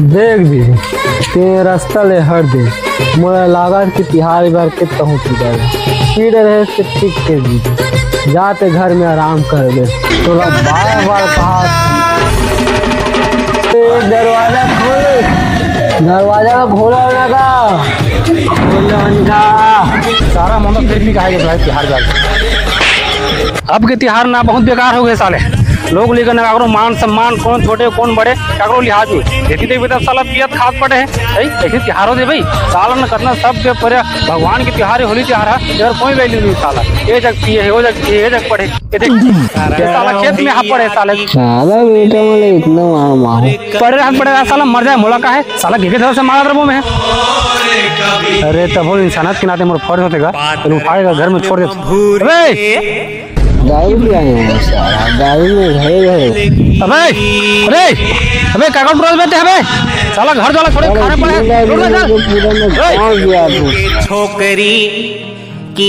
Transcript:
देख दीदी ते रास्ता ले हट दे मोला लागत कि तिहार बार के कहूँ पीड़े रहे से ठीक के दीदी जाते घर में आराम कर दे थोड़ा बार बार कहा दरवाजा का खोला लगा सारा मतलब फिर भी कहा भाई तिहार अब के तिहार ना बहुत बेकार हो गए साले लोग लेकर ना मान सम्मान कौन छोटे कौन बड़े काकरो लिहाज हुए देखी देखी तब साला पियत खाद पड़े है भाई ऐसे तिहारों दे भाई साला न करना सब के पर भगवान के तिहार होली तिहार है अगर कोई वैल्यू नहीं साला ये जग पिए वो जग पिए ये जग पड़े ये देख ये साला खेत में हाथ पड़े साले साला बेटा वाले इतना मारो पड़े हाथ पड़े साला मर जाए मोला का है साला घेघे तरह से मारा द्रबो में है अरे तब वो इंसानियत के नाते मोर फर्ज होतेगा तो उठाएगा घर में छोड़ दे दारू भी आए हैं साला दारू में घरे घरे अबे अबे कागज ब्रोज बेटे अबे साला घर वाला छोड़े खाने पड़े छोकरी की